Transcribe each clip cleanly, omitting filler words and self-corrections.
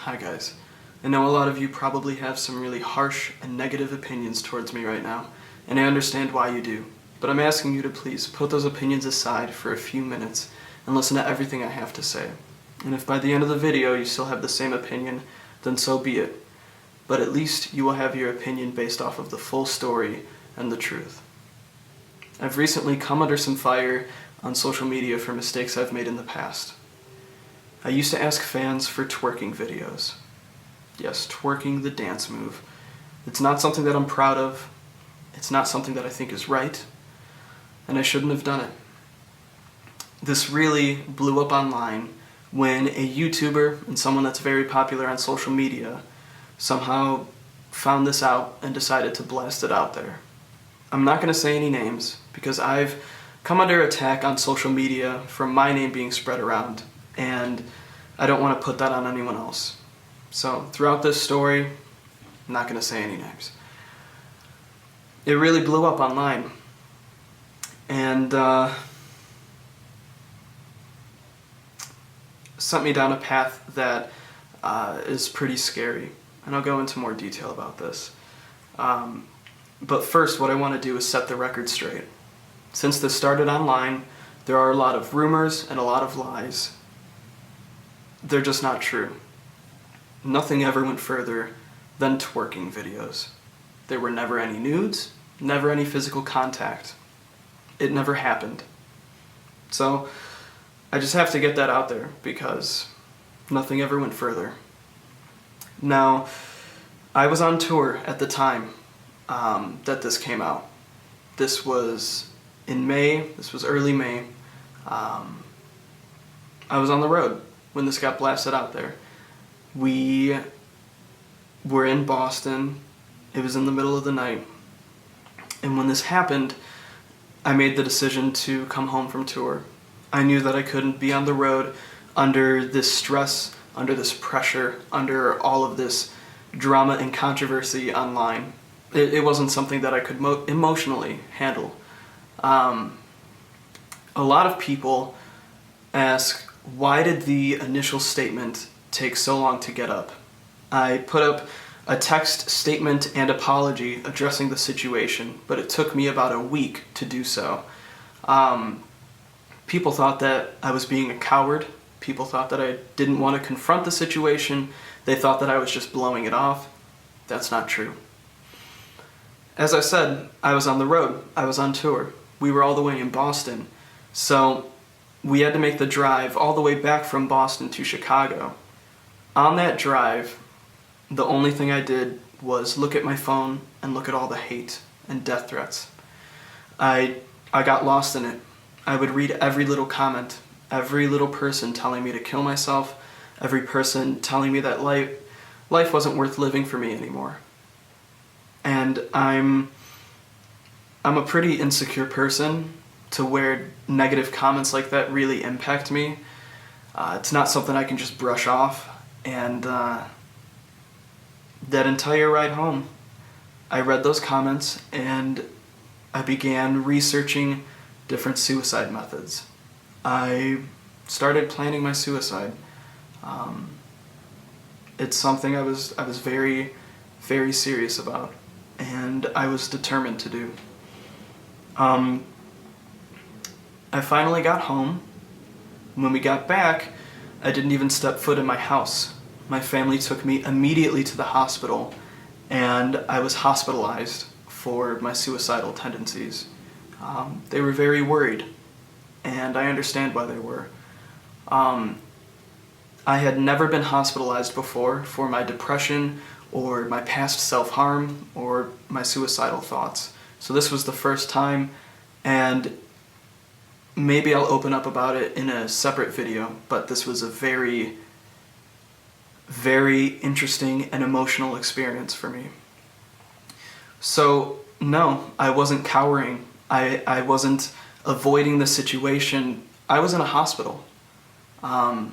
Hi guys. I know a lot of you probably have some really harsh and negative opinions towards me right now, and I understand why you do. But I'm asking you to please put those opinions aside for a few minutes and listen to everything I have to say. And if by the end of the video you still have the same opinion, then so be it. But at least you will have your opinion based off of the full story and the truth. I've recently come under some fire on social media for mistakes I've made in the past. I used to ask fans for twerking videos. Yes, twerking, the dance move. It's not something that I'm proud of. It's not something that I think is right. And I shouldn't have done it. This really blew up online when a YouTuber and someone that's very popular on social media somehow found this out and decided to blast it out there. I'm not going to say any names because I've come under attack on social media from my name being spread around, and I don't want to put that on anyone else. So throughout this story, I'm not going to say any names. It really blew up online, and sent me down a path that is pretty scary, and I'll go into more detail about this. But first, what I want to do is set the record straight. Since this started online, there are a lot of rumors and a lot of lies. They're just not true. Nothing ever went further than twerking videos. There were never any nudes, never any physical contact. It never happened. So I just have to get that out there because nothing ever went further. Now, I was on tour at the time that this came out. This was in May, this was early May. I was on the road when this got blasted out there. We were in Boston. It was in the middle of the night. And when this happened, I made the decision to come home from tour. I knew that I couldn't be on the road under this stress, under this pressure, under all of this drama and controversy online. It wasn't something that I could emotionally handle. A lot of people ask, why did the initial statement take so long to get up? I put up a text statement and apology addressing the situation, but it took me about a week to do so. People thought that I was being a coward. People thought that I didn't want to confront the situation. They thought that I was just blowing it off. That's not true. As I said, I was on the road. I was on tour. We were all the way in Boston. So we had to make the drive all the way back from Boston to Chicago. On that drive, the only thing I did was look at my phone and look at all the hate and death threats. I got lost in it. I would read every little comment, every little person telling me to kill myself, every person telling me that life wasn't worth living for me anymore. And I'm a pretty insecure person to where negative comments like that really impact me. It's not something I can just brush off. And that entire ride home, I read those comments and I began researching different suicide methods. I started planning my suicide. It's something I was very, very serious about, and I was determined to do. I finally got home. When we got back, I didn't even step foot in my house. My family took me immediately to the hospital, and I was hospitalized for my suicidal tendencies. They were very worried, and I understand why they were. I had never been hospitalized before for my depression or my past self-harm or my suicidal thoughts. So this was the first time, and maybe I'll open up about it in a separate video, but this was a very, very interesting and emotional experience for me. So no, I wasn't cowering. I wasn't avoiding the situation. I was in a hospital. I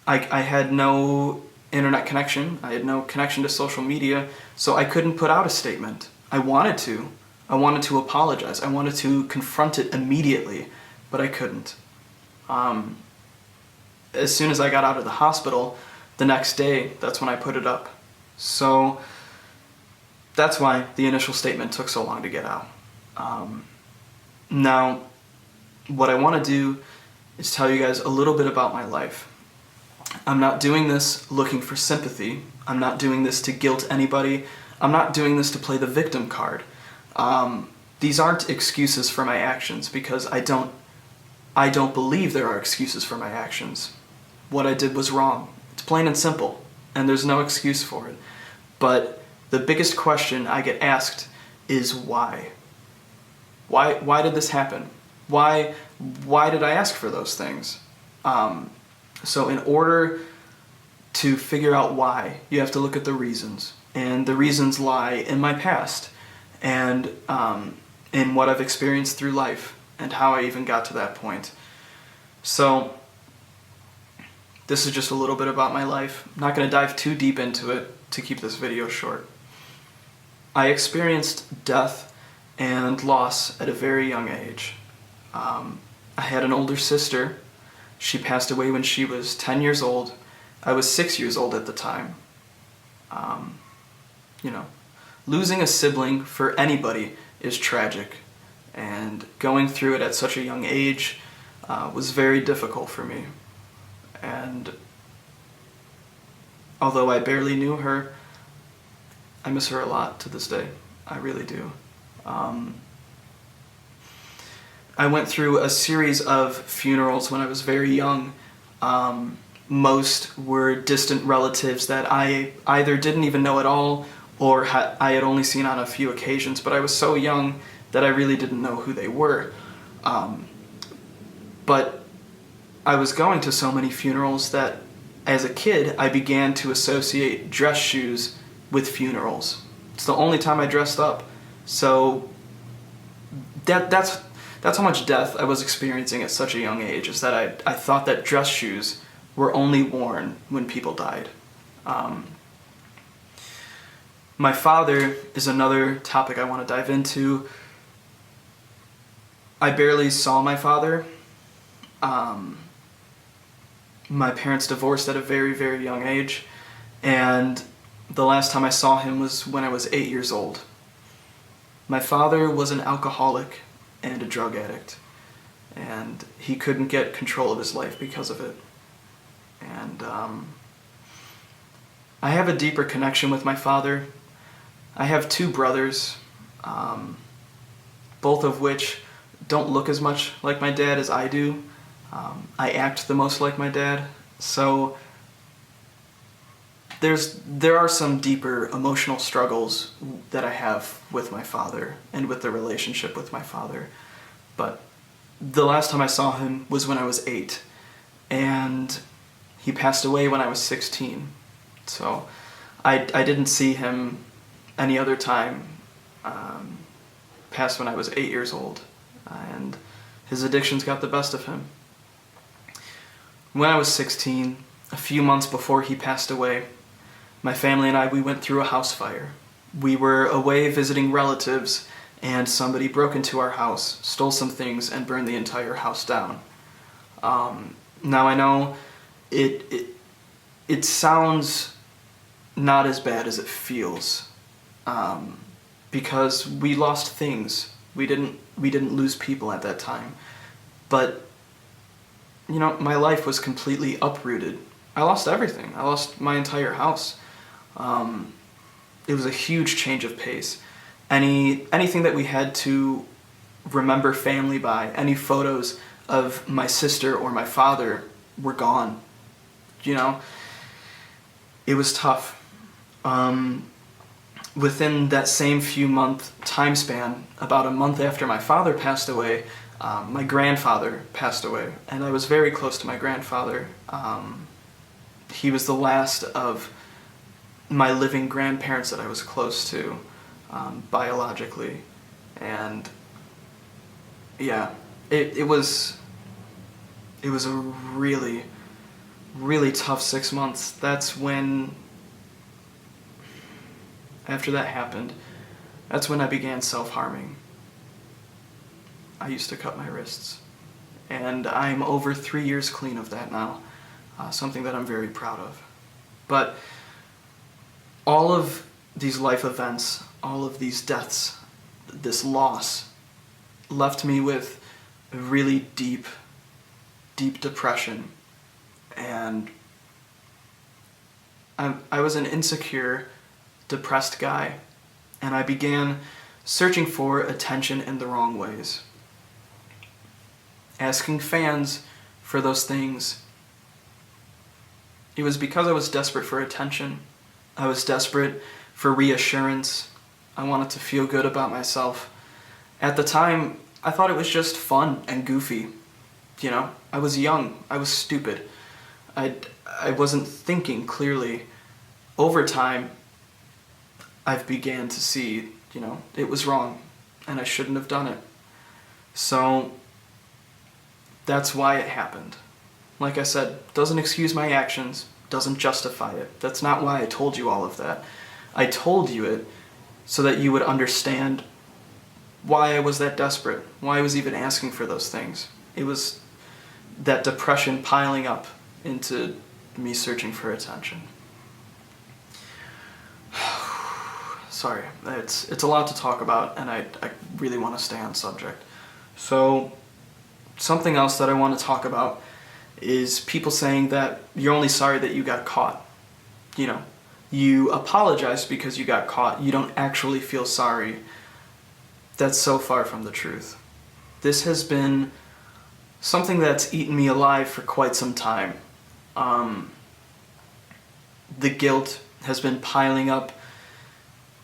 had no internet connection. I had no connection to social media, so I couldn't put out a statement. I wanted to. I wanted to apologize. I wanted to confront it immediately, but I couldn't. As soon as I got out of the hospital, The next day, that's when I put it up. So that's why the initial statement took so long to get out. Now, what I want to do is tell you guys a little bit about my life. I'm not doing this looking for sympathy. I'm not doing this to guilt anybody. I'm not doing this to play the victim card. These aren't excuses for my actions, because I don't believe there are excuses for my actions. What I did was wrong. It's plain and simple, and there's no excuse for it. But the biggest question I get asked is why? Why did this happen? Why did I ask for those things? So in order to figure out why, you have to look at the reasons. And the reasons lie in my past, and in what I've experienced through life, and how I even got to that point. So this is just a little bit about my life. I'm not going to dive too deep into it to keep this video short. I experienced death and loss at a very young age. I had an older sister. She passed away when she was 10 years old. I was 6 years old at the time. Losing a sibling for anybody is tragic, and going through it at such a young age was very difficult for me. And although I barely knew her, I miss her a lot to this day. I really do. I went through a series of funerals when I was very young. Most were distant relatives that I either didn't even know at all, or I had only seen on a few occasions, but I was so young that I really didn't know who they were. But I was going to so many funerals that as a kid I began to associate dress shoes with funerals. It's the only time I dressed up. So that's how much death I was experiencing at such a young age, is that I thought that dress shoes were only worn when people died. My father is another topic I want to dive into. I barely saw my father. My parents divorced at a very, very young age, and the last time I saw him was when I was 8 years old. My father was an alcoholic and a drug addict, and he couldn't get control of his life because of it. And I have a deeper connection with my father. I have 2 brothers, both of which don't look as much like my dad as I do. I act the most like my dad, so there are some deeper emotional struggles that I have with my father and with the relationship with my father. But the last time I saw him was when I was 8, and he passed away when I was 16. So I didn't see him any other time past when I was 8 years old, and his addictions got the best of him. When I was 16, a few months before he passed away, my family and we went through a house fire. We were away visiting relatives, and somebody broke into our house, stole some things, and burned the entire house down. Now I know it sounds not as bad as it feels, because we lost things. We didn't lose people at that time, but my life was completely uprooted. I lost everything. I lost my entire house. It was a huge change of pace. Anything that we had to remember family by, any photos of my sister or my father were gone. It was tough. Within that same few month time span, about a month after my father passed away, my grandfather passed away, and I was very close to my grandfather. He was the last of my living grandparents that I was close to, biologically, and yeah, it was a really, really tough 6 months. That's when, after that happened, that's when I began self-harming. I used to cut my wrists, and I'm over 3 years clean of that now, something that I'm very proud of. But all of these life events, all of these deaths, this loss, left me with a really deep, deep depression. And I was an insecure, depressed guy, and I began searching for attention in the wrong ways. Asking fans for those things. It was because I was desperate for attention. I was desperate for reassurance. I wanted to feel good about myself. At the time, I thought it was just fun and goofy. You know, I was young. I was stupid. I wasn't thinking clearly. Over time, I've began to see, it was wrong, and I shouldn't have done it. So that's why it happened. Like I said, doesn't excuse my actions, doesn't justify it. That's not why I told you all of that. I told you it so that you would understand why I was that desperate, why I was even asking for those things. It was that depression piling up into me searching for attention. Sorry, it's a lot to talk about, and I really want to stay on subject. So, something else that I want to talk about is people saying that you're only sorry that you got caught. You apologize because you got caught. You don't actually feel sorry. That's so far from the truth. This has been something that's eaten me alive for quite some time. The guilt has been piling up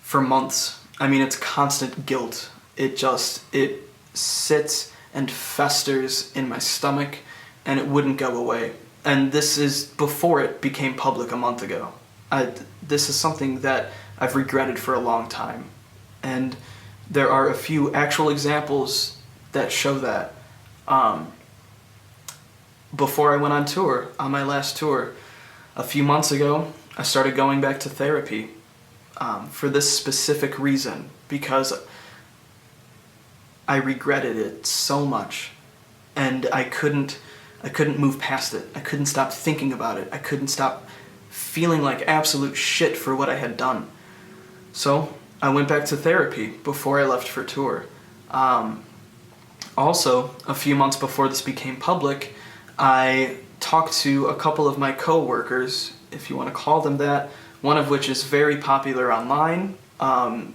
for months. I mean, it's constant guilt. It sits and festers in my stomach, and it wouldn't go away. And this is before it became public a month ago. This is something that I've regretted for a long time. And there are a few actual examples that show that. Before I went on tour, on my last tour, a few months ago, I started going back to therapy for this specific reason, because I regretted it so much, and I couldn't move past it. I couldn't stop thinking about it. I couldn't stop feeling like absolute shit for what I had done. So I went back to therapy before I left for tour. Also, a few months before this became public, I talked to a couple of my co-workers, if you want to call them that, one of which is very popular online.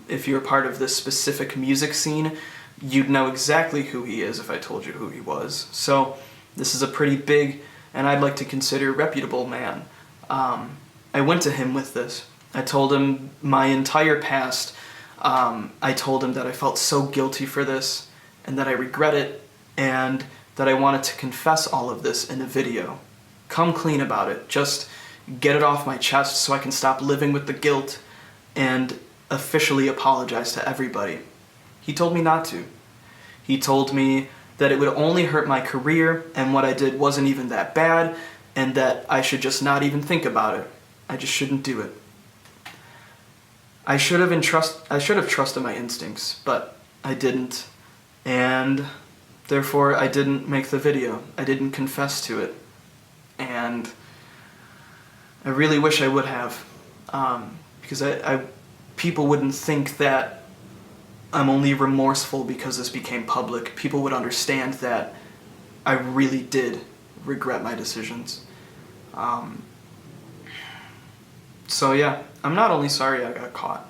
If you're part of this specific music scene, you'd know exactly who he is if I told you who he was. So this is a pretty big, and I'd like to consider reputable man. I went to him with this. I told him my entire past. I told him that I felt so guilty for this, and that I regret it, and that I wanted to confess all of this in a video. Come clean about it. Just get it off my chest so I can stop living with the guilt and officially apologize to everybody. He told me not to. He told me that it would only hurt my career, and what I did wasn't even that bad, and that I should just not even think about it. I just shouldn't do it. I should have trusted my instincts, but I didn't, and therefore I didn't make the video. I didn't confess to it, and I really wish I would have, because people wouldn't think that I'm only remorseful because this became public. People would understand that I really did regret my decisions. So yeah, I'm not only sorry I got caught.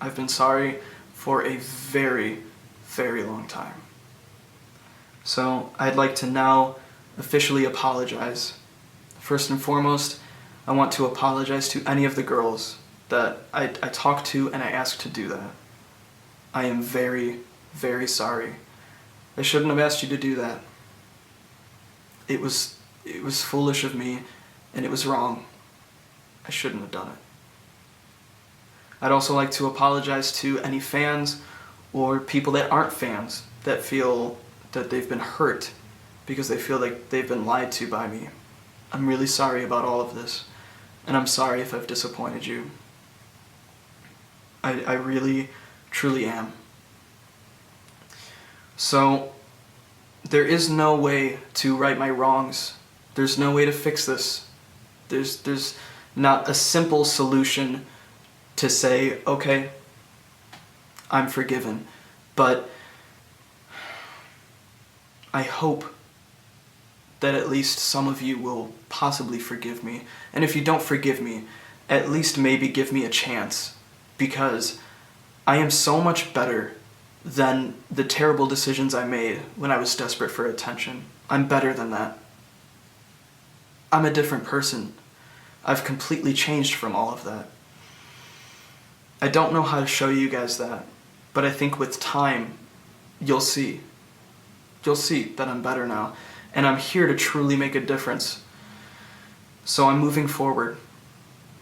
I've been sorry for a very, very long time. So I'd like to now officially apologize. First and foremost, I want to apologize to any of the girls that I talked to and I asked to do that. I am very, very sorry. I shouldn't have asked you to do that. It was foolish of me, and it was wrong. I shouldn't have done it. I'd also like to apologize to any fans or people that aren't fans that feel that they've been hurt because they feel like they've been lied to by me. I'm really sorry about all of this, and I'm sorry if I've disappointed you. I really, truly am. So, there is no way to right my wrongs. There's no way to fix this. There's not a simple solution to say, okay, I'm forgiven. But I hope that at least some of you will possibly forgive me. And if you don't forgive me, at least maybe give me a chance, because I am so much better than the terrible decisions I made when I was desperate for attention. I'm better than that. I'm a different person. I've completely changed from all of that. I don't know how to show you guys that, but I think with time, you'll see. You'll see that I'm better now, and I'm here to truly make a difference. So I'm moving forward.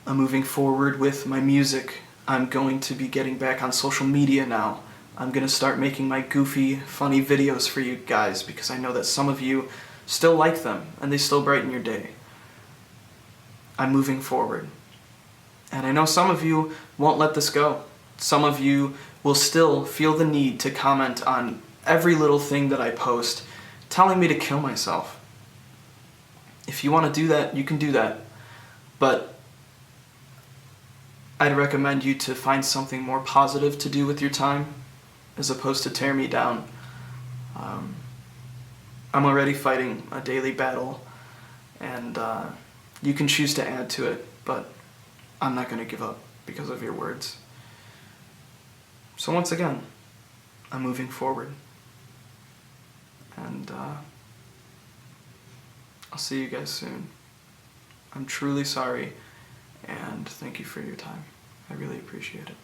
I'm moving forward with my music. I'm going to be getting back on social media now. I'm going to start making my goofy, funny videos for you guys, because I know that some of you still like them, and they still brighten your day. I'm moving forward. And I know some of you won't let this go. Some of you will still feel the need to comment on every little thing that I post, telling me to kill myself. If you want to do that, you can do that. But I'd recommend you to find something more positive to do with your time, as opposed to tear me down. I'm already fighting a daily battle, and you can choose to add to it, but I'm not going to give up because of your words. So once again, I'm moving forward. And I'll see you guys soon. I'm truly sorry, and thank you for your time. I really appreciate it.